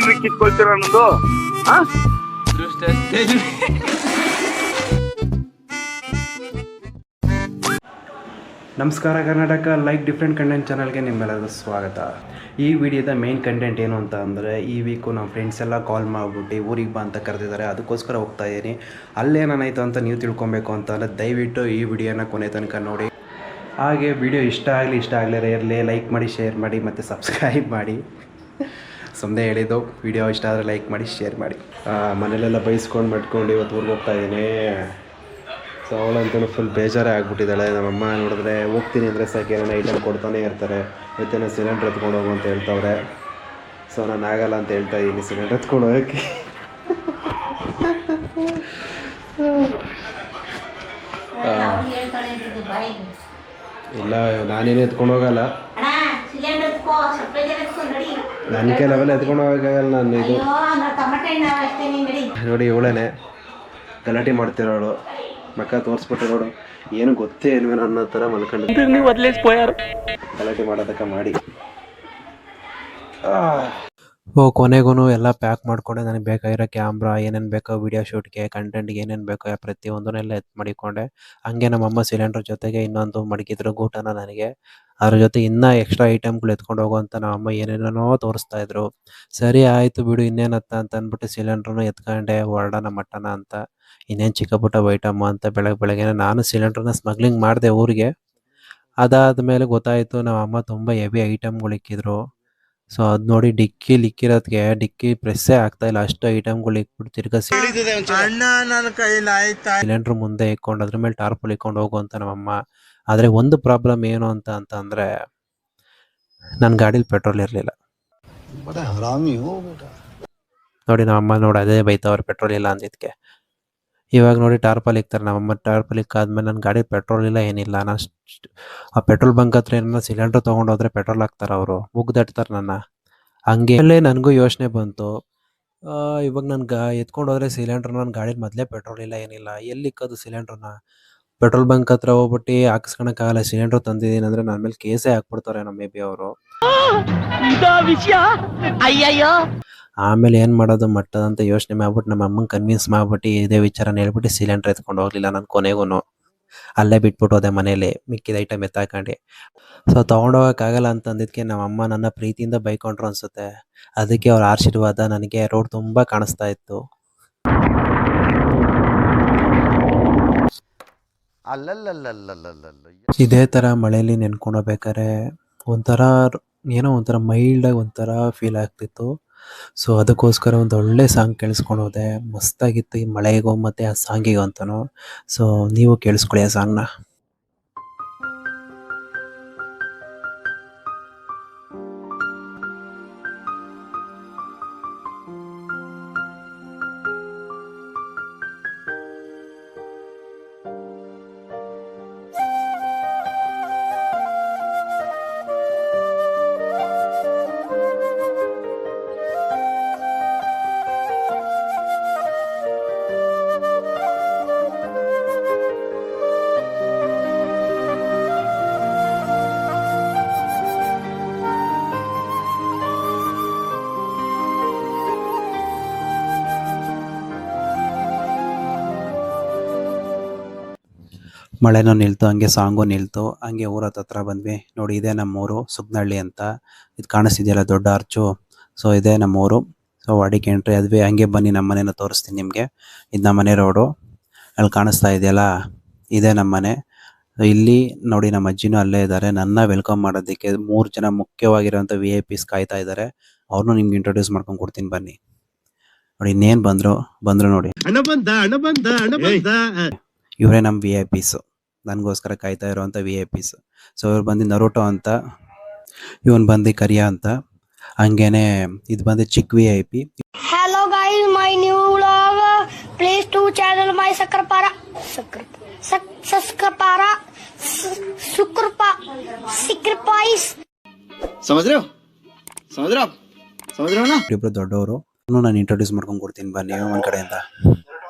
ಏನ್ರಿ ಕಿತ್ಕೊಳ್ತೀರ ಅನ್ನೋದು? ನಮಸ್ಕಾರ ಕರ್ನಾಟಕ ಲೈಕ್ ಡಿಫ್ರೆಂಟ್ ಕಂಟೆಂಟ್ ಚಾನಲ್ಗೆ ನಿಮ್ಮೆಲ್ಲರಿಗೂ ಸ್ವಾಗತ. ಈ ವಿಡಿಯೋದ ಮೇನ್ ಕಂಟೆಂಟ್ ಏನು ಅಂತ ಅಂದರೆ, ಈ ವೀಕು ನಮ್ಮ ಫ್ರೆಂಡ್ಸ್ ಎಲ್ಲ ಕಾಲ್ ಮಾಡಿಬಿಟ್ಟು ಊರಿಗೆ ಬಾ ಅಂತ ಕರೆದಿದ್ದಾರೆ. ಅದಕ್ಕೋಸ್ಕರ ಹೋಗ್ತಾ ಇದ್ದೀನಿ. ಅಲ್ಲೇನಾಯಿತು ಅಂತ ನೀವು ತಿಳ್ಕೊಬೇಕು ಅಂತಂದರೆ ದಯವಿಟ್ಟು ಈ ವಿಡಿಯೋನ ಕೊನೆ ತನಕ ನೋಡಿ. ಹಾಗೆ ವಿಡಿಯೋ ಇಷ್ಟ ಆಗಲಿ ಇರಲಿ ಲೈಕ್ ಮಾಡಿ, ಶೇರ್ ಮಾಡಿ ಮತ್ತು ಸಬ್ಸ್ಕ್ರೈಬ್ ಮಾಡಿ. ಸುಮ್ಮನೆ ಹೇಳಿದ್ದು, ವಿಡಿಯೋ ಇಷ್ಟ ಆದರೆ ಲೈಕ್ ಮಾಡಿ, ಶೇರ್ ಮಾಡಿ. ಮನೇಲೆಲ್ಲ ಬೈಸ್ಕೊಂಡು ಮಾಡ್ಕೊಂಡು ಇವತ್ತು ಊರಿಗೆ ಹೋಗ್ತಾ ಇದ್ದೀನಿ. ಸೊ ಅವಳಂತೂ ಫುಲ್ ಬೇಜಾರೇ ಆಗ್ಬಿಟ್ಟಿದ್ದಾಳೆ. ನಮ್ಮಮ್ಮ ನೋಡಿದ್ರೆ ಹೋಗ್ತೀನಿ ಅಂದರೆ ಸಾಕು ಏನೇನೋ ಐಟಮ್ ಕೊಡ್ತಾನೆ ಇರ್ತಾರೆ. ಇವತ್ತೇನೋ ಸಿಲಿಂಡ್ರ್ ಎತ್ಕೊಂಡು ಹೋಗು ಅಂತ ಹೇಳ್ತವ್ರೆ. ಸೊ ನಾನು ಆಗಲ್ಲ ಅಂತ ಹೇಳ್ತಾ ಇದ್ದೀನಿ ಸಿಲಿಂಡ್ರ್ ಎತ್ಕೊಂಡು ಹೋಗೋಕ್ಕೆ. ಇಲ್ಲ, ನಾನೇನು ಎತ್ಕೊಂಡು ಹೋಗಲ್ಲ. ನನ್ನ ಕೆಲವೆಲ್ಲ ಎತ್ಕೊಂಡು ಹೋಗೋಕ್ಕಾಗಲ್ಲ. ನಾನು ಇದು ನೋಡಿ, ಇವಳೇನೆ ಗಲಾಟೆ ಮಾಡ್ತಿರೋಳು. ಮಕ್ಕ ತೋರಿಸ್ಬಿಟ್ಟು ನೋಡು, ಏನು ಗೊತ್ತೇ ಇಲ್ವೇನೋ ಅನ್ನೋ ಥರ ಮಲ್ಕೊಂಡು ಗಲಾಟೆ ಮಾಡೋದಕ್ಕೆ ಮಾಡಿ. ಕೊನೆಗೂ ಎಲ್ಲ ಪ್ಯಾಕ್ ಮಾಡಿಕೊಂಡೆ. ನನಗೆ ಬೇಕಾಗಿರೋ ಕ್ಯಾಮ್ರಾ, ಏನೇನು ಬೇಕೋ ವೀಡಿಯೋ ಶೂಟ್ಗೆ, ಕಂಟೆಂಟ್ಗೆ ಏನೇನು ಬೇಕೋ ಪ್ರತಿಯೊಂದನ್ನೆಲ್ಲ ಮಾಡಿಕೊಂಡೆ. ಹಂಗೆ ನಮ್ಮಮ್ಮ ಸಿಲಿಂಡರ್ ಜೊತೆಗೆ ಇನ್ನೊಂದು ಮಡಗಿದ್ರು ಗೂಟನ ನನಗೆ. ಅದ್ರ ಜೊತೆ ಇನ್ನೂ ಎಕ್ಸ್ಟ್ರಾ ಐಟಮ್ಗಳು ಎತ್ಕೊಂಡು ಹೋಗೋ ಅಂತ ನಮ್ಮಮ್ಮ ಏನೇನೋ ತೋರಿಸ್ತಾ ಇದ್ರು. ಸರಿ ಆಯಿತು ಬಿಡು, ಇನ್ನೇನತ್ತ ಅಂತ ಅಂದ್ಬಿಟ್ಟು ಸಿಲಿಂಡ್ರನ್ನ ಎತ್ಕೊಂಡೆ, ಹೊರಡೋಣ ಮಟ್ಟನ ಅಂತ. ಇನ್ನೇನು ಚಿಕ್ಕ ಪುಟ್ಟ ಐಟಮ್ ಅಂತ ಬೆಳಗ್ಗೆ ನಾನು ಸಿಲಿಂಡ್ರನ್ನ ಸ್ಮಗ್ಲಿಂಗ್ ಮಾಡಿದೆ ಊರಿಗೆ. ಅದಾದಮೇಲೆ ಗೊತ್ತಾಯಿತು ನಮ್ಮ ಅಮ್ಮ ತುಂಬ ಹೆವಿ ಐಟಮ್ಗಳು ಇಕ್ಕಿದ್ರು. ಸೊ ಅದು ನೋಡಿ ಇಕ್ಕಿರೋದಕ್ಕೆ ಡಿಕ್ಕಿ ಪ್ರೆಸ್ಸೇ ಆಗ್ತಾಯಿಲ್ಲ, ಅಷ್ಟು ಐಟಮ್ಗಳು ಇಕ್ಬಿಟ್ಟು ತಿರ್ಗಾ ಸಿಲಿಂಡ್ರ್ ಮುಂದೆ ಇಕ್ಕೊಂಡು ಅದ್ರ ಮೇಲೆ ಟಾರ್ಪಲ್ ಇಕ್ಕೊಂಡು ಹೋಗು ಅಂತ ನಮ್ಮಮ್ಮ. ಆದರೆ ಒಂದು ಪ್ರಾಬ್ಲಮ್ ಏನು ಅಂತಂದರೆ ನನ್ನ ಗಾಡೀಲಿ ಪೆಟ್ರೋಲ್ ಇರಲಿಲ್ಲ. ನೋಡಿ ನಮ್ಮಮ್ಮ ನೋಡಿ ಅದೇ ಬೈತವ್ರು ಪೆಟ್ರೋಲ್ ಇಲ್ಲ ಅಂದಿದ್ದಕ್ಕೆ. ಇವಾಗ ನೋಡಿ ಟಾರ್ಪಲ್ ಇಕ್ತಾರೆ ನಮ್ಮಮ್ಮ. ಟಾರ್ಪಲ್ ಇಕ್ಕಾದ್ಮೇಲೆ ನನ್ನ ಗಾಡಿ ಪೆಟ್ರೋಲ್ ಇಲ್ಲ, ಏನಿಲ್ಲ. ನಾನು ಆ ಪೆಟ್ರೋಲ್ ಬಂಕ್ ಹತ್ರ ಏನೋ ಸಿಲಿಂಡ್ರ್ ತೊಗೊಂಡೋದ್ರೆ ಪೆಟ್ರೋಲ್ ಹಾಕ್ತಾರೆ ಅವರು, ಮುಗ್ದಟ್ತಾರೆ ನನ್ನ. ಹಂಗೆ ನನಗೂ ಯೋಚನೆ ಬಂತು, ಇವಾಗ ನಾನು ಎತ್ಕೊಂಡು ಹೋದ್ರೆ ಸಿಲಿಂಡ್ರ್ ನನ್ನ ಗಾಡೀಲಿ ಮೊದಲೇ ಪೆಟ್ರೋಲ್ ಇಲ್ಲ, ಏನಿಲ್ಲ, ಎಲ್ಲಿ ಇಕ್ಕೋದು ಸಿಲಿಂಡ್ರನ್ನ? ಪೆಟ್ರೋಲ್ ಬಂಕ್ ಹತ್ರ ಹೋಗ್ಬಿಟ್ಟು ಹಾಕಿಸ್ಕೊಳಕ್ಕಾಗಲ್ಲ. ಸಿಲಿಂಡ್ರ್ ತಂದಿದ್ದೀನಿ ಅಂದರೆ ನನ್ನ ಮೇಲೆ ಕೇಸೇ ಹಾಕ್ಬಿಡ್ತಾರೆ ಮೇ ಬಿ ಅವರು. ಆಮೇಲೆ ಏನು ಮಾಡೋದು ಮಟ್ಟದಂತ ಯೋಚನೆ ಮಾಡ್ಬಿಟ್ಟು ನಮ್ಮ ಅಮ್ಮಂಗೆ ಕನ್ವಿನ್ಸ್ ಮಾಡ್ಬಿಟ್ಟು ಇದೇ ವಿಚಾರನ ಹೇಳ್ಬಿಟ್ಟು ಸಿಲಿಂಡ್ರ್ ಎತ್ಕೊಂಡು ಹೋಗಲಿಲ್ಲ ನಾನು. ಕೊನೆಗೂ ಅಲ್ಲೇ ಬಿಟ್ಬಿಟ್ಟು ಹೋದೆ ಮನೇಲಿ ಮಿಕ್ಕಿದ ಐಟಮ್ ಎತ್ತಾಕೊಂಡು. ಸೊ ತೊಗೊಂಡೋಗೋಕ್ಕಾಗಲ್ಲ ಅಂತಂದಿದ್ದಕ್ಕೆ ನಮ್ಮಮ್ಮ ನನ್ನ ಪ್ರೀತಿಯಿಂದ ಬೈಕೊಂಡ್ರು ಅನಿಸುತ್ತೆ. ಅದಕ್ಕೆ ಅವ್ರ ಆಶೀರ್ವಾದ ನನಗೆ ರೋಡ್ ತುಂಬ ಕಾಣಿಸ್ತಾ ಇತ್ತು. ಇದೇ ಥರ ಮಳೆಯಲ್ಲಿ ನೆನ್ಕೊಂಡೋಗ್ಬೇಕಾದ್ರೆ ಒಂಥರ ಮೈಲ್ಡಾಗಿ ಒಂಥರ ಫೀಲ್ ಆಗ್ತಿತ್ತು. ಸೊ ಅದಕ್ಕೋಸ್ಕರ ಒಂದು ಒಳ್ಳೆ ಸಾಂಗ್ ಕೇಳಿಸ್ಕೊಂಡು ಹೋದೆ. ಮಸ್ತಾಗಿತ್ತು ಈ ಮಳೆಗೂ ಮತ್ತು ಆ ಸಾಂಗಿಗೂ ಅಂತಲೂ. ಸೊ ನೀವು ಕೇಳಿಸ್ಕೊಳ್ಳಿ ಆ ಸಾಂಗ್ನ. ಮಳೆನೂ ನಿಲ್ತು, ಹಂಗೆ ಸಾಂಗು ನಿಲ್ತು. ಹಂಗೆ ಊರ ಹತ್ರ ಬಂದ್ವಿ. ನೋಡಿ ಇದೇ ನಮ್ಮೂರು ಸುಗ್ನಹಳ್ಳಿ ಅಂತ. ಇದು ಕಾಣಿಸ್ತಿದೆಯಲ್ಲ ದೊಡ್ಡ ಆರ್ಚು, ಸೊ ಇದೇ ನಮ್ಮೂರು. ಸೊ ವಾಡಿಕೆ ಎಂಟ್ರಿ ಆದ್ವಿ. ಹಂಗೆ ಬನ್ನಿ ನಮ್ಮ ಮನೇನ ತೋರಿಸ್ತೀನಿ ನಿಮಗೆ. ಇದು ನಮ್ಮ ಮನೆ ರೋಡು, ಅಲ್ಲಿ ಕಾಣಿಸ್ತಾ ಇದೆಯಲ್ಲ ಇದೇ ನಮ್ಮ ಮನೆ. ಇಲ್ಲಿ ನೋಡಿ ನಮ್ಮ ಅಜ್ಜಿನೂ ಅಲ್ಲೇ ಇದ್ದಾರೆ. ನನ್ನ ವೆಲ್ಕಮ್ ಮಾಡೋದಕ್ಕೆ 3 ಜನ ಮುಖ್ಯವಾಗಿರೋಂಥ VIP ಕಾಯ್ತಾ ಇದ್ದಾರೆ. ಅವ್ರನ್ನೂ ನಿಮ್ಗೆ ಇಂಟ್ರೊಡ್ಯೂಸ್ ಮಾಡ್ಕೊಂಡು ಕೊಡ್ತೀನಿ ಬನ್ನಿ. ನೋಡಿ ಇನ್ನೇನು ಬಂದರು ನೋಡಿ, ಇವರೇ ನಮ್ಮ VIPs, ನನಗೋಸ್ಕರ ಕಾಯ್ತಾ ಇರೋವಂಥ VIPs. ಸೊ ಇವ್ರು ಬಂದು ನರೋಟೋ ಅಂತ, ಇವನು ಬಂದು ಕರಿಯಾ ಅಂತ, ಹಂಗೇನೆ ಇದು ಬಂದು ಚಿಕ್ಕ VIP. Hello guys, my new vlog. Please to channel my Sakrapara. समझ रहे हो ना? ಇಬ್ರು ದೊಡ್ಡವರು. ನಾನು ಇಂಟ್ರೊಡ್ಯೂಸ್ ಮಾಡ್ಕೊಂಡು ಕೊಡ್ತೀನಿ ಬನ್ನಿ ಒಂದು ಕಡೆಯಿಂದ.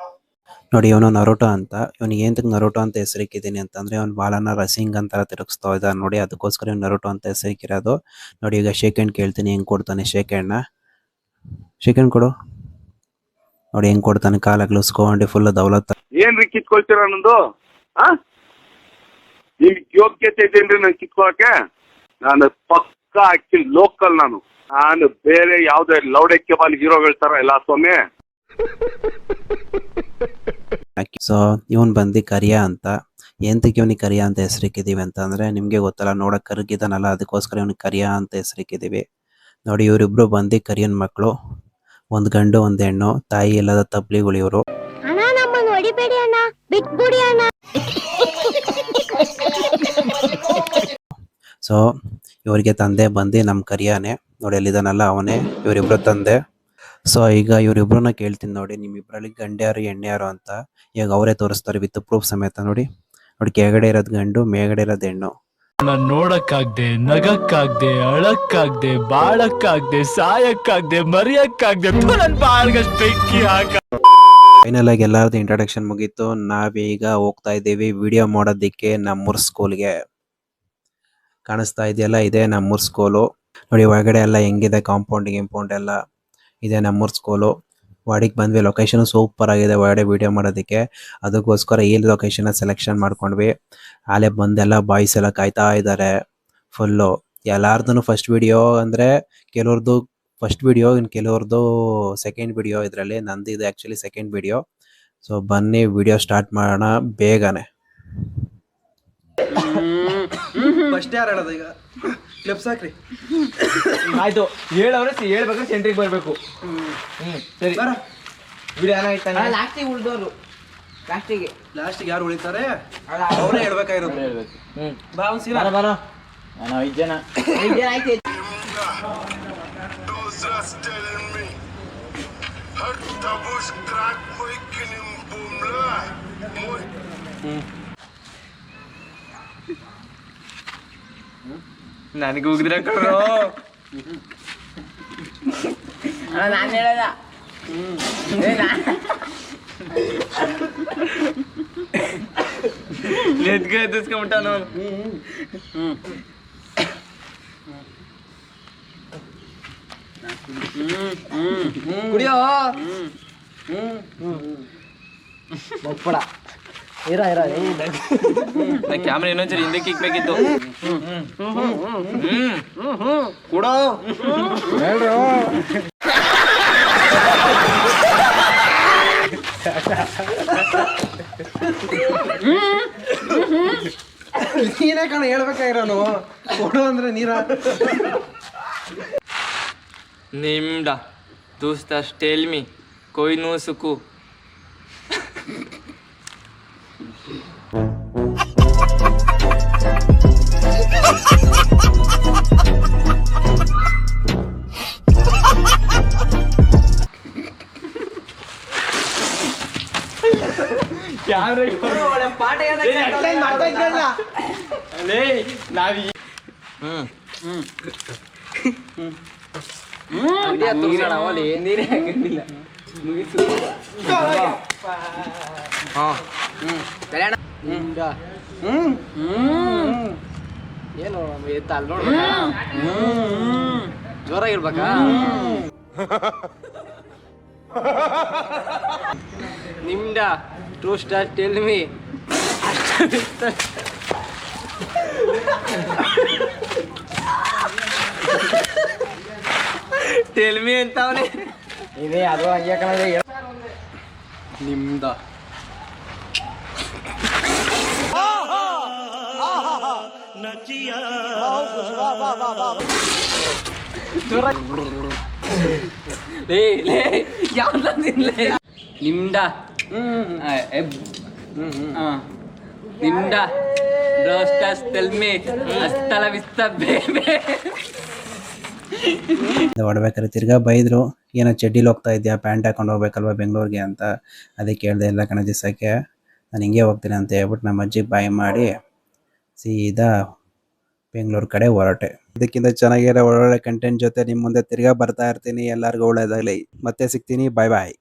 ನೋಡಿ ಇವನು ನರೋಟೋ ಅಂತ. ಇವನಿಗೆ ಏನಂತ ನರೋಟೋ ಅಂತ ಹೆಸರಿಕ್ಕಿದ್ದೀನಿ ಅಂತಂದರೆ ಅವ್ನು ಬಾಲನ ರಸಿಂಗ್ ಅಂತರ ತಿರುಗಿಸ್ತಾ ಇದ್ದಾನೆ ನೋಡಿ, ಅದಕ್ಕೋಸ್ಕರ ಇವ್ನು ನರೋಟೋ ಅಂತ ಹೆಸರಿಕ್ಕಿರೋದು. ನೋಡಿ ಈಗ ಶೇಕ್ ಹ್ಯಾಂಡ್ ಕೇಳ್ತೀನಿ, ಹೆಂಗೆ ಕೊಡ್ತಾನೆ ಶೇಕ್ ಹ್ಯಾಂಡ್ನ. ಚಿಕನ್ ಕೊಡು. ನೋಡಿ ಹೆಂಗ್ ಕೊಡ್ತಾನೆ, ಕಾಲ ಗ್ಲುಸ್ಕೊಂಡು ಫುಲ್ ದೌಲತ್. ಏನ್ರಿ ಕಿತ್ಕೊಳ್ತೀರ ನಂದು? ನಿಮ್ಗೆ ಯೋಗ್ಯತೆ ಇದೇನ್ರಿ ನಾನು ಕಿತ್ಕೊಳಕ್ಕೆ? ನಾನು ಪಕ್ಕ ಆಕ್ಚುಲಿ ಲೋಕಲ್. ನಾನು ಬೇರೆ ಯಾವ್ದೇ ಲೌಡಕ್ಕೆ ಬಾಲ್ ಹೀರೋಗಳ ತರ ಎಲ್ಲ ಸ್ವಾಮಿ. ಸೊ ಇವನ್ ಬಂದು ಕರಿಯ ಅಂತ. ಎಂತಕ್ಕೆ ಇವನಿಗೆ ಕರಿಯ ಅಂತ ಹೆಸರಿಕ್ಕಿದೀವಿ ಅಂತ ಅಂದ್ರೆ, ನಿಮ್ಗೆ ಗೊತ್ತಲ್ಲ, ನೋಡಕ್ ಕರ್ಗಿದಾನಲ್ಲ, ಅದಕ್ಕೋಸ್ಕರ ಇವನಿಗೆ ಕರಿಯ ಅಂತ ಹೆಸರಿಕ್ಕಿದೀವಿ. ನೋಡಿ ಇವರಿಬ್ರು ಬಂದು ಕರಿಯನ್ ಮಕ್ಕಳು, ಒಂದ್ ಗಂಡು ಒಂದ್ ಹೆಣ್ಣು, ತಾಯಿ ಇಲ್ಲದ ತಬ್ಲಿಗಳು ಇವರು. ಅಣ್ಣ ನಮ್ಮನ್ನು ಹೊಡಿಬೇಡಿ ಅಣ್ಣ, ಬಿಟ್ಬಿಡಿ ಅಣ್ಣ. ಸೊ ಇವರಿಗೆ ತಂದೆ ಬಂದು ನಮ್ ಕರಿಯಾನೆ. ನೋಡಿ ಅಲ್ಲಿದಾನಲ್ಲ ಅವನೇ ಇವರಿಬ್ರು ತಂದೆ. ಸೊ ಈಗ ಇವರಿಬ್ರನ್ನ ಕೇಳ್ತೀನಿ ನೋಡಿ, ನಿಮ್ಮಿಬ್ರಲ್ಲಿ ಗಂಡ್ಯಾರು ಎಣ್ಣೆಯಾರು ಅಂತ. ಈಗ ಅವರೇ ತೋರಿಸ್ತಾರೆ ವಿತ್ ಪ್ರೂಫ್ ಸಮೇತ. ನೋಡಿ ಕೆಳಗಡೆ ಇರೋದ್ ಗಂಡು, ಮೇಲ್ಗಡೆ ಇರೋದ್ ಹೆಣ್ಣು. ನಾನ್ ನೋಡಕ್ಕಾಗ್ದೆ, ನಗಕ್ಕಾಗ್ದೆ, ಅಳಕ್ಕಾಗ್ದೆ, ಬಾಳಕ್ಕಾಗ್ದೆ, ಸಾಯಕ್ಕಾಗ್ದೆ, ಮರಿಯಕ್ಕಾಗ್ದೆ, ನನ್ ಬಾಳ್ಗಷ್ಟ್ ಬೆಂಕಿ ಹಾಕ. ಫೈನಲ್ ಆಗಿ ಎಲ್ಲಾರ್ದು ಇಂಟ್ರಡಕ್ಷನ್ ಮುಗೀತು. ನಾವೀಗ ಹೋಗ್ತಾ ಇದ್ದೀವಿ ವಿಡಿಯೋ ಮಾಡೋದಿಕ್ಕೆ ನಮ್ಮೂರ್ ಸ್ಕೂಲ್ಗೆ. ಕಾಣಿಸ್ತಾ ಇದೆಯಲ್ಲ, ಇದೇ ನಮ್ಮೂರ್ ಸ್ಕೂಲು. ನೋಡಿ ಒಳಗಡೆ ಎಲ್ಲ ಹೆಂಗಿದೆ, ಕಾಂಪೌಂಡ್ ಗಿಂಪೌಂಡ್ ಎಲ್ಲ ಇದೆ ನಮ್ಮೂರ್ ಸ್ಕೂಲು. ವಾಡಿಗೆ ಬಂದ್ವಿ, ಲೊಕೇಶನ್ ಸೂಪರ್ ಆಗಿದೆ ಒಳಗಡೆ ವಿಡಿಯೋ ಮಾಡೋದಕ್ಕೆ. ಅದಕ್ಕೋಸ್ಕರ ಈ ಲೊಕೇಶನ್ ಸೆಲೆಕ್ಷನ್ ಮಾಡ್ಕೊಂಡ್ವಿ. ಅಲ್ಲೇ ಬಂದೆಲ್ಲ ಬಾಯ್ಸ್ ಎಲ್ಲ ಕಾಯ್ತಾ ಇದ್ದಾರೆ ಫುಲ್ಲು. ಎಲ್ಲಾರ್ದು ಫಸ್ಟ್ ವಿಡಿಯೋ ಅಂದ್ರೆ, ಕೆಲವ್ರದ್ದು ಫಸ್ಟ್ ವಿಡಿಯೋ, ಇನ್ನು ಕೆಲವ್ರದ್ದು ಸೆಕೆಂಡ್ ವಿಡಿಯೋ. ಇದರಲ್ಲಿ ನಂದು ಇದು ಆ್ಯಕ್ಚುಲಿ ಸೆಕೆಂಡ್ ವಿಡಿಯೋ. ಸೊ ಬನ್ನಿ ವಿಡಿಯೋ ಸ್ಟಾರ್ಟ್ ಮಾಡೋಣ ಬೇಗನೆ. ಫಸ್ಟ್ ಯಾರು ಹೇಳೋದು ಈಗ? ಕ್ಲಿಪ್ಸ್ ಹಾಕ್ರಿ. ಆಯ್ತು, ಹೇಳವ್ರೆ ಹೇಳ್ಬೇಕಾದ್ರೆ ಸೆಂಟ್ರಿಗೆ ಬರಬೇಕು. ಸರಿ ಬರ. ವಿಡಿಯೋ ಏನಾಯ್ತಾನೆ ಲಾಸ್ಟಿಗೆ ಉಳಿದವರು, ಲಾಸ್ಟಿಗೆ ಯಾರು ಉಳಿತಾರೆ ಅವರೇ ಹೇಳ್ಬೇಕಾಗಿರೋದು. ಹೇಳ್ಬೇಕು. ಬಾ ಒಂದು ಸೀರಾ. ಬರ ನಾನು 5 ಜನ ಆಯ್ತು. ನನಗೆ ಹೋಗಿದ್ರೆ ಕಣೋ. ನಾನು ಹೇಳದ ನೆದ್ಗೆ ಎದ್ದಿಸ್ಕೊಂಬಿಟ್ಟ ನಾನು. ಕುಡಿಯೋ ಮಕ್ಕಳ ಇರ ಕ್ಯಾಮ್ರಾ ಇನ್ನೊಂದ್ಸರಿ ಹಿಂದಕ್ಕೆ ಇಕ್ಬೇಕಿತ್ತು. ಕೊಡೋ ನೀನೇ ಕಣ ಹೇಳ್ಬೇಕಾಗಿರೋನು. ಕೊಡು ಅಂದ್ರೆ ನೀರ. ನಿಮ್ಡ ದೋಸ್ತ ಟೆಲ್ ಮಿ ಕೊಯ್ ನೋ ಸುಕು. ಪಾಠ ನಾವಿ ನೀರೇ ಹಾಕಿಲ್ಲ. ಕಲ್ಯಾಣ ಏನು ಎತ್ತ ಅಲ್ಲಿ ನೋಡ್ಬೇಕಾ? ಜೋರಾಗಿರ್ಬೇಕಾ? ನಿಮ್ದ two star tell me. Tell me ಅಂತವನೇ. ಇದೇ ಅದು ಹಂಗೆ ಕಣದೆ. ನಿಮ್ದ ನಿಮ್ದ ನಿಮ್ದ ಬ್ರೋಸ್ಟರ್ಸ್ ತೆಲ್ಮಿ ಅಸ್ತಲ ವಿಸ್ತ ಬೇಬೆ. ಹೊಡ್ಬೇಕಾದ್ರೆ ತಿರ್ಗಾ ಬೈದ್ರು, ಏನೋ ಚಡ್ಡಿಲಿ ಹೋಗ್ತಾ ಇದ್ಯಾ, ಪ್ಯಾಂಟ್ ಹಾಕೊಂಡು ಹೋಗ್ಬೇಕಲ್ವಾ ಬೆಂಗಳೂರಿಗೆ ಅಂತ. ಅದಕ್ಕೆ ಹೇಳ್ದೆ ಇಲ್ಲ ಕಣ ದಿವಸಕ್ಕೆ ನಾನು ಹಿಂಗೆ ಹೋಗ್ತೀನಿ ಅಂತ ಹೇಳ್ಬಿಟ್ಟು ನಮ್ಮ ಅಜ್ಜಿಗೆ ಬಾಯ್ ಮಾಡಿ ಸೀದಾ ಬೆಂಗಳೂರು ಕಡೆ ಹೊರಟೆ. ಇದಕ್ಕಿಂತ ಚೆನ್ನಾಗಿರೋ ಒಳ್ಳೊಳ್ಳೆ ಕಂಟೆಂಟ್ ಜೊತೆ ನಿಮ್ಮ ಮುಂದೆ ತಿರ್ಗಾ ಬರ್ತಾ ಇರ್ತೀನಿ. ಎಲ್ಲರಿಗೂ ಒಳ್ಳೇದಾಗಲಿ. ಮತ್ತೆ ಸಿಗ್ತೀನಿ. ಬಾಯ್ ಬಾಯ್.